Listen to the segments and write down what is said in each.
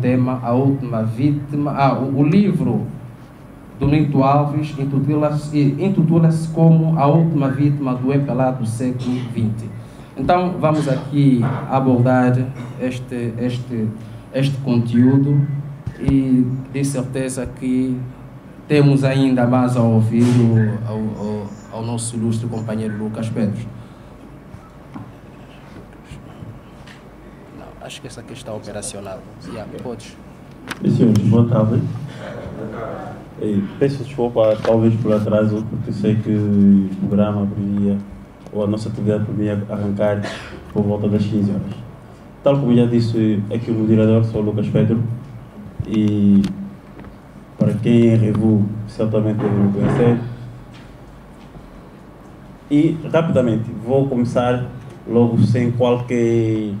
tema A Última Vítima. O livro do Nito Alves intitula-se como A Última Vítima do MPLA do século XX. Então vamos aqui abordar este conteúdo e de certeza que temos ainda mais a ouvir ao nosso ilustre companheiro Lucas Pedro. Não, acho que essa aqui está operacional. Podes. Senhores, boa tarde. Peço desculpa talvez por atraso, porque sei que o programa poderia, ou a nossa atividade poderia arrancar por volta das 15 horas. Tal como já disse aqui o moderador, sou o Lucas Pedro, e para quem é Revu, certamente deve me conhecer. E rapidamente, vou começar logo sem qualquer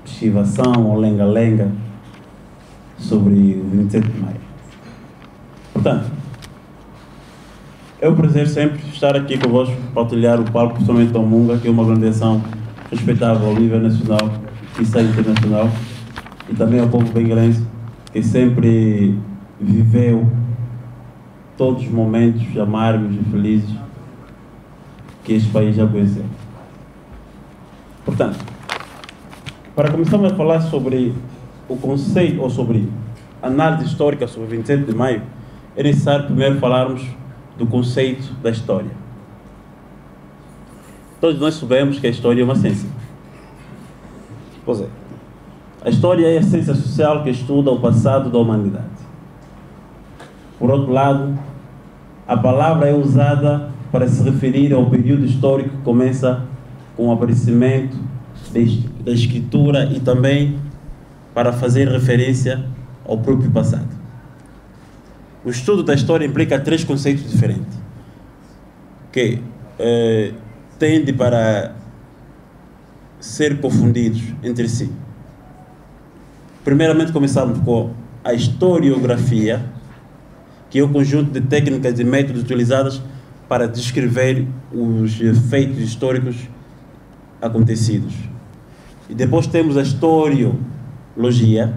esquivação ou lenga-lenga sobre o 27 de maio. Portanto, é um prazer sempre estar aqui convosco, partilhar o palco, principalmente da Munga, que é uma organização respeitável ao nível nacional e sai internacional, e também ao povo benguelense, que sempre viveu todos os momentos amargos e felizes que este país já conheceu. Portanto, para começarmos a falar sobre o conceito, ou sobre análise histórica sobre o 27 de maio, é necessário primeiro falarmos do conceito da história. Todos nós sabemos que a história é uma ciência. Pois é, a história é a ciência social que estuda o passado da humanidade. Por outro lado, a palavra é usada para se referir ao período histórico que começa com o aparecimento da escritura e também para fazer referência ao próprio passado. O estudo da história implica três conceitos diferentes, que tendem para ser confundidos entre si. Primeiramente, começamos com a historiografia, que é o conjunto de técnicas e métodos utilizados para descrever os feitos históricos acontecidos. E depois temos a historiologia,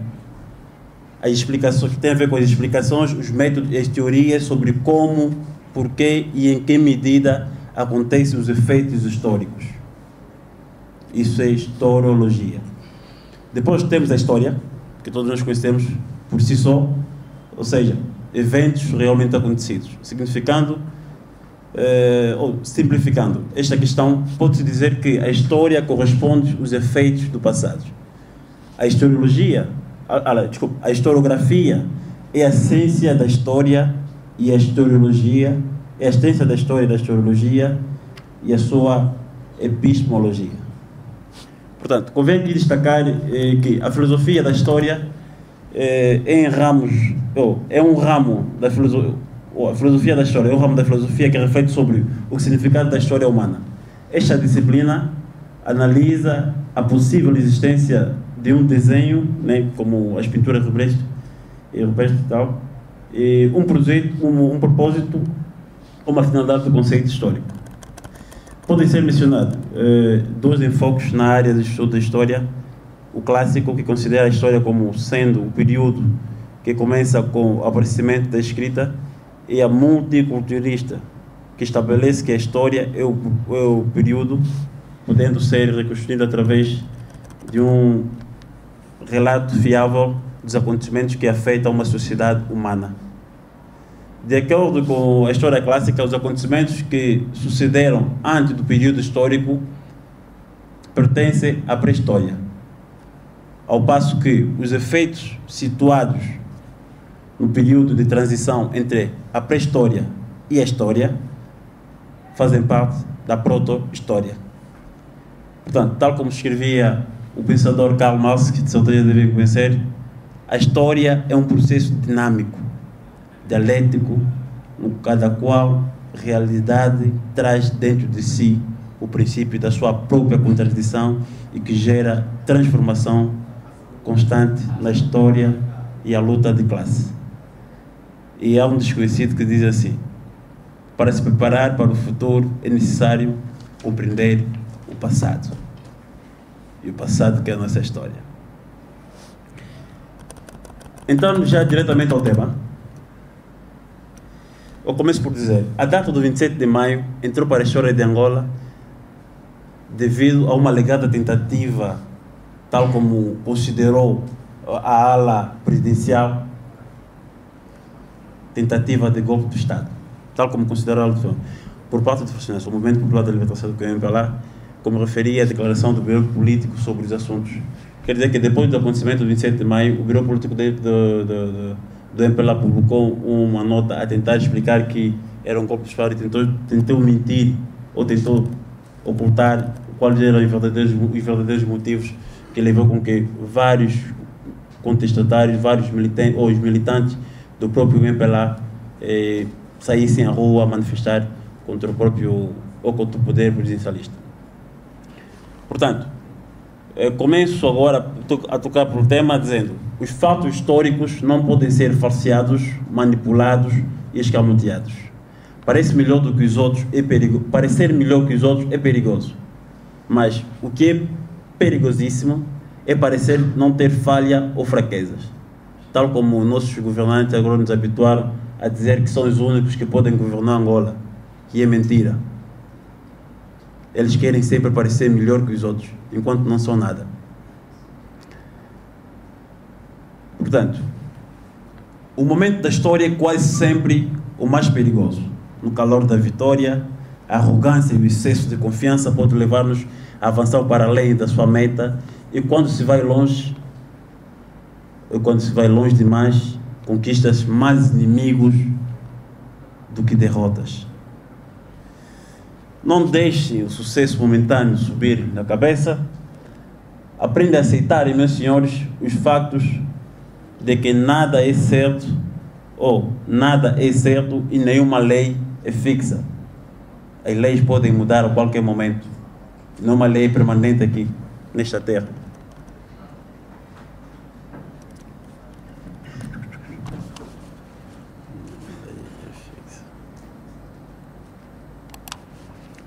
as explicações, que tem a ver com as explicações, os métodos e as teorias sobre como, porquê e em que medida acontecem os efeitos históricos. Isso é historiologia. Depois temos a história, que todos nós conhecemos por si só, ou seja, eventos realmente acontecidos. Significando, ou simplificando, esta questão pode-se dizer que a história corresponde aos efeitos do passado. A historiologia, a historiografia é a ciência da história e a historiologia é a ciência da história e da historiologia e a sua epistemologia. Portanto, convém aqui destacar que a filosofia da história é um ramo da filosofia, a filosofia da história é um ramo da filosofia que reflete sobre o significado da história humana. Esta disciplina analisa a existência de um desenho, né, como as pinturas rupestres e tal, e um propósito, uma finalidade do conceito histórico. Podem ser mencionados dois enfoques na área de estudo da história: o clássico, que considera a história como sendo o período que começa com o aparecimento da escrita, e a multiculturalista, que estabelece que a história é o período podendo ser reconstruído através de um relato fiável dos acontecimentos que afetam uma sociedade humana. De acordo com a história clássica, os acontecimentos que sucederam antes do período histórico pertencem à pré-história, ao passo que os efeitos situados no período de transição entre a pré-história e a história fazem parte da proto-história. Portanto, tal como escrevia o pensador Karl Marx, que de certeza devem conhecer, a história é um processo dinâmico, dialético, no cada qual a realidade traz dentro de si o princípio da sua própria contradição e que gera transformação constante na história e a luta de classe. E há um desconhecido que diz assim: para se preparar para o futuro é necessário compreender o passado. E o passado que é a nossa história. Entrando já diretamente ao tema, eu começo por dizer, a data do 27 de maio entrou para a história de Angola devido a uma alegada tentativa, tal como considerou a ala presidencial, tentativa de golpe do Estado, tal como considerou a ala por parte do FNES, o Movimento Popular da Libertação do MPLA, como referia a declaração do Bureau Político sobre os assuntos. Quer dizer que depois do acontecimento do 27 de maio, o Bureau Político do MPLA publicou uma nota a tentar explicar que era um golpe de Estado e tentou mentir ou tentou ocultar quais eram os verdadeiros motivos que levou com que vários contestatários, vários militantes ou os militantes do próprio MPLA saíssem à rua a manifestar contra o próprio ou contra o poder presidencialista. Portanto, começo agora a tocar pelo tema dizendo: os fatos históricos não podem ser falseados, manipulados e escamoteados. Parecer melhor que os outros é perigoso, mas o que é perigosíssimo é parecer não ter falha ou fraquezas, tal como nossos governantes agora nos habituaram a dizer que são os únicos que podem governar Angola, que é mentira. Eles querem sempre parecer melhor que os outros, enquanto não são nada. Portanto, o momento da história é quase sempre o mais perigoso. No calor da vitória, a arrogância e o excesso de confiança pode levar-nos a avançar para além da sua meta, e quando se vai longe demais, conquistas mais inimigos do que derrotas. Não deixem o sucesso momentâneo subir na cabeça. Aprenda a aceitar, meus senhores, os factos de que nada é certo e nenhuma lei é fixa. As leis podem mudar a qualquer momento. Não é uma lei permanente aqui, nesta terra.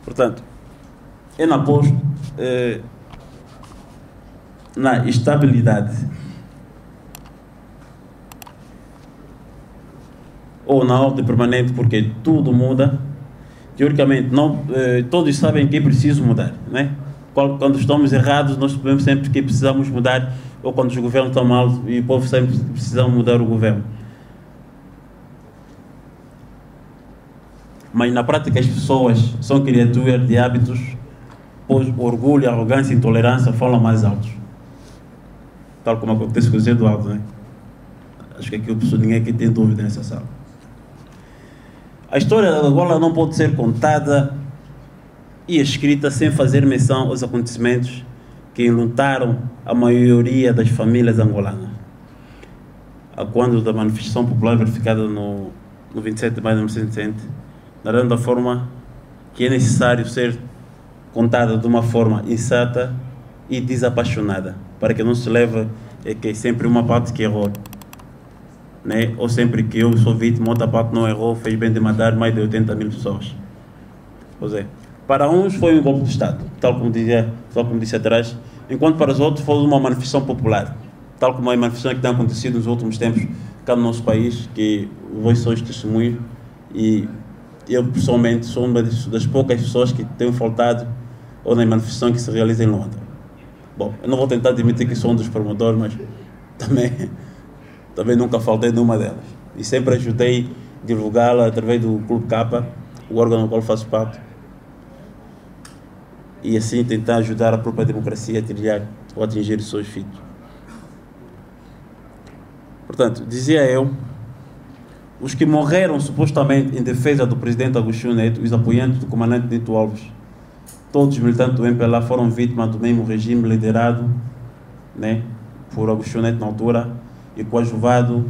Portanto, é na aposto na estabilidade ou na ordem permanente, porque tudo muda. Teoricamente, todos sabem que é preciso mudar, né? Quando estamos errados, nós sabemos sempre que precisamos mudar, ou quando os governos estão mal e o povo sempre precisa mudar o governo. Mas na prática as pessoas são criaturas de hábitos, pois orgulho, arrogância e intolerância falam mais altos. Tal como acontece com o Zé Eduardo, né? Acho que aqui ninguém aqui tem dúvida nessa sala. A história da Angola não pode ser contada e escrita sem fazer menção aos acontecimentos que enlutaram a maioria das famílias angolanas. A quando da manifestação popular verificada no 27 de maio de 1960, da forma que é necessário ser contada de uma forma exata e desapaixonada, para que não se leve que é sempre uma parte que errou, né? Ou sempre que eu sou vítima, outra parte não errou, fez bem de matar mais de 80 mil pessoas. Pois é, para uns foi um golpe de Estado, tal como disse atrás, enquanto para os outros foi uma manifestação popular, tal como a manifestação que tem acontecido nos últimos tempos cá no nosso país, que vós sois testemunhos, e eu pessoalmente sou uma das poucas pessoas que tenho faltado ou na manifestação que se realiza em Londres. Bom, eu não vou tentar admitir que sou um dos promotores, mas também nunca faltei numa delas. E sempre ajudei a divulgá-la através do Clube Capa, o órgão no qual faço parte. E assim tentar ajudar a própria democracia a trilhar ou atingir os seus fitos. Portanto, dizia eu, os que morreram supostamente em defesa do presidente Agostinho Neto, os apoiantes do comandante Nito Alves, todos os militantes do MPLA foram vítimas do mesmo regime liderado, né, por Agostinho Neto na altura e coadjuvado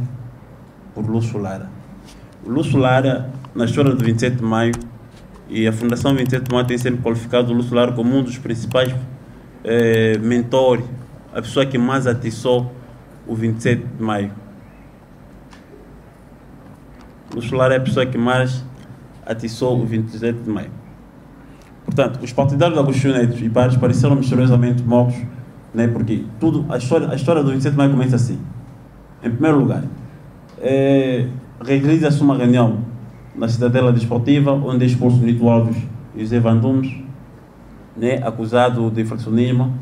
por Lúcio Lara. O Lúcio Lara, na história do 27 de maio, e a Fundação 27 de maio tem sempre qualificado o Lúcio Lara como um dos principais mentores, a pessoa que mais atiçou o 27 de maio. Lúcio Lara é a pessoa que mais atiçou o 27 de maio. Portanto, os partidários de Agostinho Neto e pares pareceram misteriosamente mortos, né, porque a história do 27 de maio começa assim. Em primeiro lugar, realiza-se uma reunião na Cidadela Desportiva, onde é expulso Nito Alves e José Van Dumes, né, acusado de infracionismo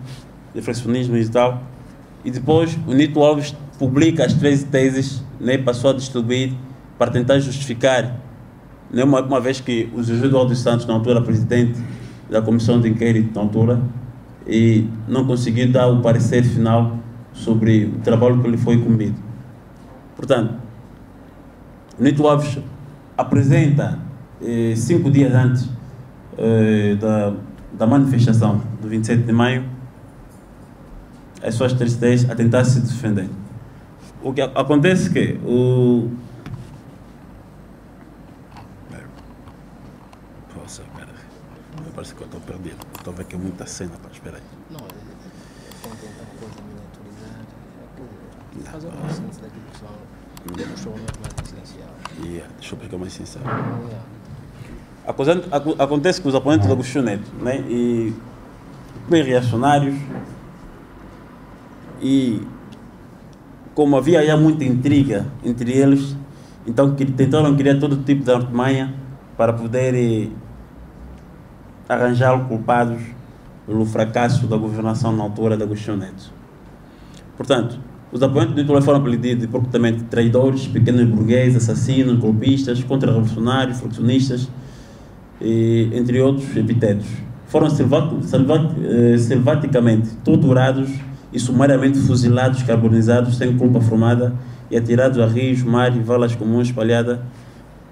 e tal. E depois o Nito Alves publica as 13 teses, né, passou a distribuir para tentar justificar, né, uma vez que o José Eduardo dos Santos, na altura presidente da comissão de inquérito na altura, e não conseguiu dar o parecer final sobre o trabalho que lhe foi incumbido. Portanto, o Nito Alves apresenta 5 dias antes da manifestação do 27 de maio as suas 3 teses a tentar se defender. O que acontece é que parece que eu estou perdido. Estou a ver que é muita cena. Espera aí. Não, estão tentando coisa miniaturizar. Faz uma ciência daquilo que são. O show não é mais essencial. Deixa eu ficar mais sincero. Acontece que os oponentes do Agostinho Neto, né, e bem reacionários, e como havia já muita intriga entre eles, então tentaram criar todo tipo de artimanha para poder arranjar culpados pelo fracasso da governação na altura de Agostinho Neto. Portanto, os apoiantes do Nito foram apelidados de propriamente traidores, pequenos burgueses, assassinos, golpistas, contra-revolucionários, fraccionistas, entre outros epitetos. Foram selvaticamente torturados e sumariamente fuzilados, carbonizados, sem culpa formada e atirados a rios, mar e valas comuns espalhadas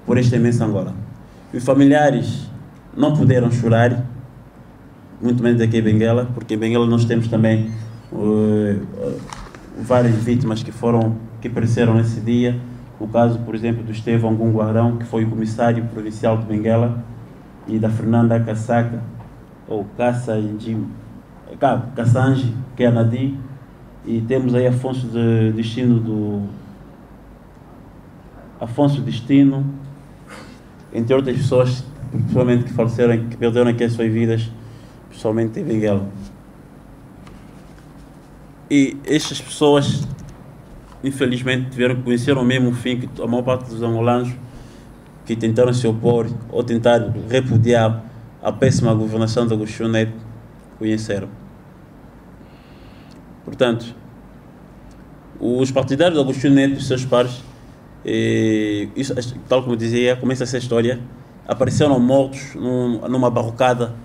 por esta imensa Angola. Os familiares não puderam chorar, muito menos aqui em Benguela, porque em Benguela nós temos também várias vítimas que pereceram nesse dia. O caso, por exemplo, do Estevão Gunguarão, que foi o comissário provincial de Benguela, e da Fernanda Caçaca, ou Cassange, que é a Nadi, e temos aí Afonso Destino, entre outras pessoas, principalmente que faleceram, que perderam aqui as suas vidas, pessoalmente em Benguela. E estas pessoas, infelizmente, conheceram mesmo o fim que a maior parte dos angolanos que tentaram se opor ou tentaram repudiar a péssima governação de Agostinho Neto conheceram. Portanto, os partidários de Agostinho Neto e seus pares, isso, tal como eu dizia, começa essa história, apareceram mortos numa barrocada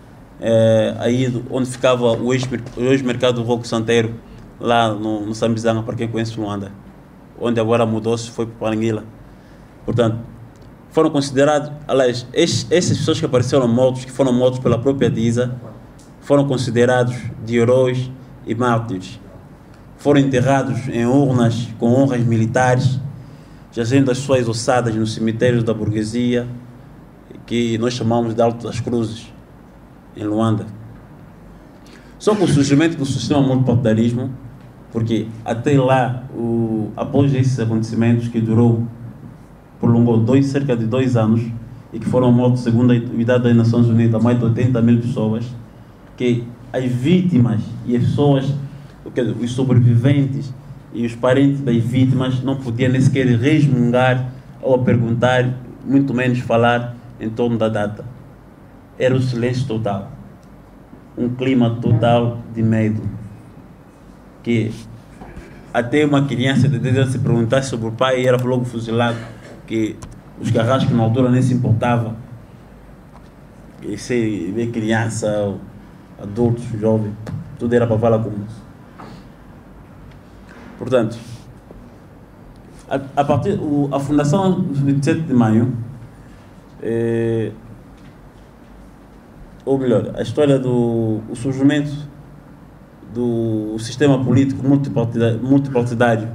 aí onde ficava o ex-mercado do Roco Santeiro, lá no Sambizanga, para quem conhece Luanda, onde agora mudou-se, foi para Paranguila. Portanto, foram considerados, aliás, essas pessoas que apareceram mortos, que foram mortos pela própria DISA, foram considerados de heróis e mártires. Foram enterrados em urnas com honras militares, jazendo as suas ossadas nos cemitérios da burguesia, que nós chamamos de Alto das Cruzes, em Luanda. Só com o surgimento do sistema multipartidarismo, porque até lá, após esses acontecimentos que prolongou cerca de 2 anos, e que foram mortos, segundo a unidade das Nações Unidas, mais de 80 mil pessoas, que as vítimas e as pessoas, os sobreviventes e os parentes das vítimas não podiam nem sequer resmungar ou perguntar, muito menos falar em torno da data. Era o silêncio total, um clima total de medo, que até uma criança de 10 anos se perguntasse sobre o pai e era logo fuzilado, que os carrascos na altura nem se importavam, e se ver criança, adultos, jovens, tudo era para falar com isso. Portanto, a fundação do 27 de maio, ou melhor, a história do surgimento do sistema político multipartidário,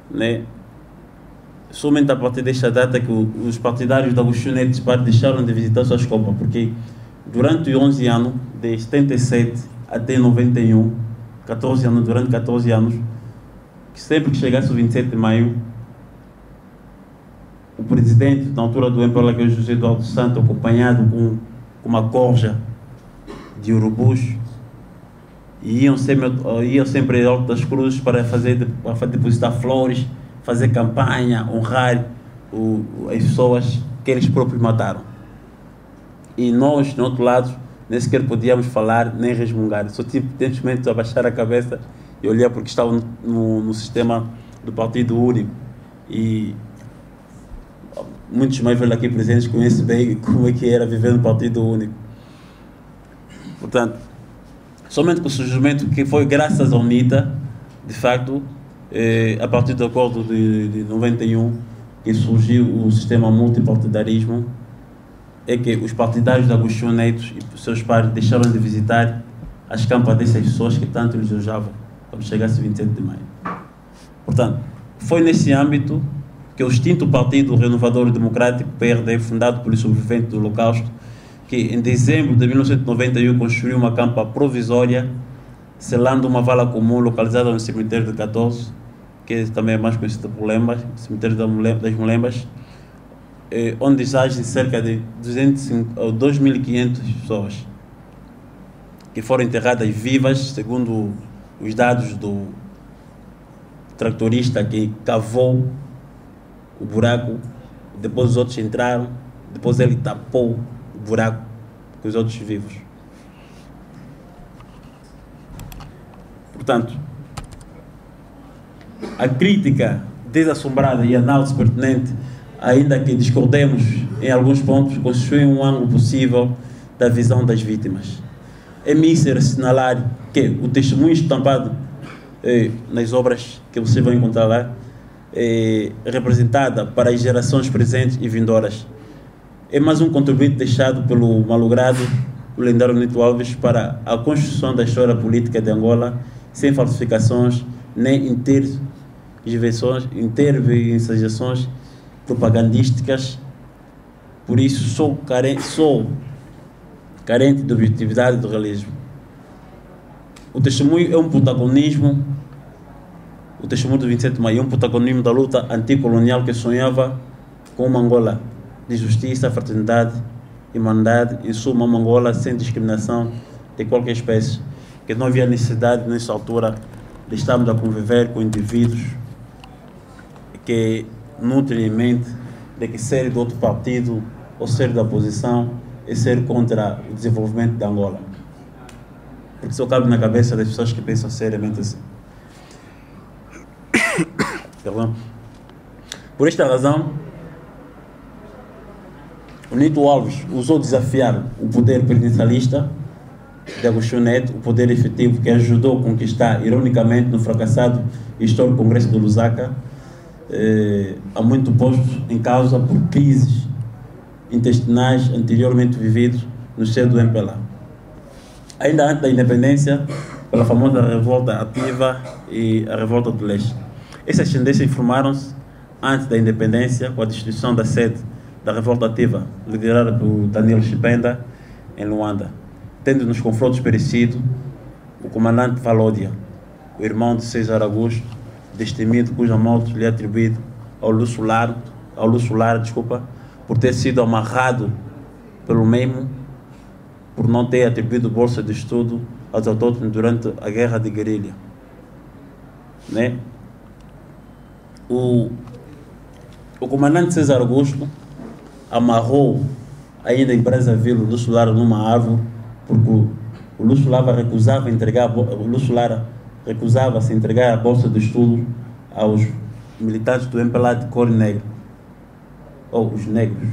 né? Somente a partir desta data que os partidários da Agostinho Neto deixaram de visitar suas copas, porque durante os 11 anos, de 77 até 91, 14 anos, durante 14 anos, que sempre que chegasse o 27 de maio, o presidente, na altura do MPLA, que é o José Eduardo Santos, acompanhado com uma corja de urubus, e iam sempre ao Alto das Cruzes para depositar flores, fazer campanha, honrar as pessoas que eles próprios mataram. E nós, do outro lado, nem sequer podíamos falar nem resmungar, só simplesmente abaixar a cabeça e olhar, porque estava no sistema do Partido Único. E muitos mais velhos aqui presentes conhecem bem como é que era viver no Partido Único. Portanto, somente com o surgimento, que foi graças à UNITA, de facto, a partir do acordo de 91, que surgiu o sistema multipartidarismo, é que os partidários de Agostinho Neto e seus pares deixaram de visitar as campas dessas pessoas que tanto eles desejavam quando chegasse 27 de maio. Portanto, foi nesse âmbito que o extinto Partido Renovador Democrático, PRD, fundado pelos sobreviventes do Holocausto, que em dezembro de 1991 construiu uma campa provisória, selando uma vala comum localizada no cemitério de 14, que também é mais conhecido por Lembas, cemitério das Mulembas, onde jazem cerca de 2.500 pessoas, que foram enterradas vivas, segundo os dados do tractorista que cavou o buraco, depois os outros entraram, depois ele tapou o buraco com os outros vivos. Portanto, a crítica desassombrada e a análise pertinente, ainda que discordemos em alguns pontos, constitui um ângulo possível da visão das vítimas. É mísero assinalar que o testemunho estampado nas obras que você vai encontrar lá, representada para as gerações presentes e vindouras, é mais um contributo deixado pelo malogrado, o lendário Nito Alves, para a construção da história política de Angola, sem falsificações nem intervenções propagandísticas. Por isso sou carente de objetividade do realismo. O testemunho é um protagonismo, o testemunho do 27 de maio é um protagonismo da luta anticolonial que sonhava com uma Angola de justiça, fraternidade e humanidade, em suma uma Angola sem discriminação de qualquer espécie, que não havia necessidade nessa altura de estarmos a conviver com indivíduos que nutrem em mente de que ser do outro partido ou ser da oposição é ser contra o desenvolvimento da Angola. Porque só cabe na cabeça das pessoas que pensam seriamente assim. Por esta razão, o Nito Alves ousou desafiar o poder presidencialista de Agostinho Neto, o poder efetivo que ajudou a conquistar, ironicamente, no fracassado e histórico Congresso de Lusaka, há muito posto em causa por crises intestinais anteriormente vividos no seio do MPLA. Ainda antes da independência, pela famosa revolta ativa e a revolta do leste. Essas tendências formaram-se antes da independência, com a destruição da sede da revolta ativa, liderada por Daniel Chipenda, em Luanda, tendo nos confrontos perecido o comandante Valódia, o irmão de César Augusto, destemido, cuja morte lhe é atribuído ao Lúcio Lara, por ter sido amarrado pelo mesmo, por não ter atribuído bolsa de estudo aos autóctones durante a guerra de guerrilha. Né? O comandante César Augusto amarrou ainda em Brazzaville o Lúcio Lara numa árvore, porque o Lúcio Lara recusava-se entregar a bolsa de estudo aos militantes do MPLA de cor negra, ou os negros.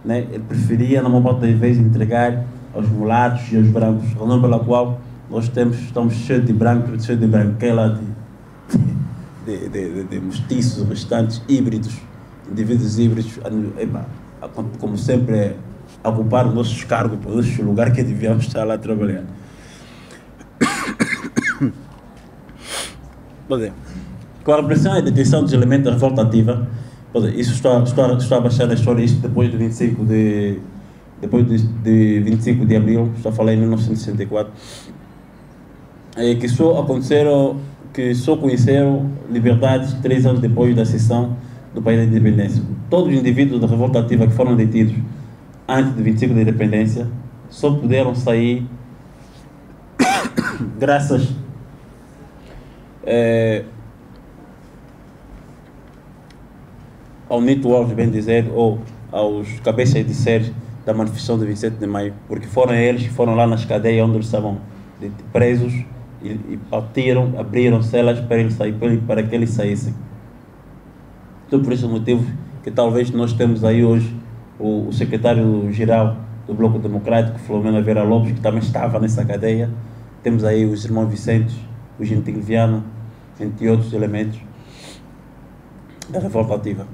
Né? Ele preferia, na maior parte das vezes, entregar aos mulatos e aos brancos, razão pela qual nós estamos cheios de brancos, cheios de branquela, de mestiços, restantes, híbridos, indivíduos híbridos, como sempre, a ocupar os nossos cargos, os nossos lugares que devíamos estar lá a trabalhar. Com a repressão e detenção dos elementos da revolta ativa, isso estou a baixar a história, isso depois de 25 de abril, estou a falar em 1964, que só conheceram liberdades 3 anos depois da sessão do país da independência. Todos os indivíduos da revolta ativa que foram detidos antes de 25 de independência só puderam sair graças ao Nito Alves, bem dizer, ou aos cabeças de série da manifestação de 27 de maio, porque foram eles que foram lá nas cadeias onde eles estavam presos e partiram, abriram celas para ele sair, para que eles saíssem. Então, por esse motivo que talvez nós temos aí hoje o secretário-geral do Bloco Democrático, Filomeno Vera Lopes, que também estava nessa cadeia. Temos aí os irmãos Vicentes, o Gentil Viana, entre outros elementos da revolta ativa.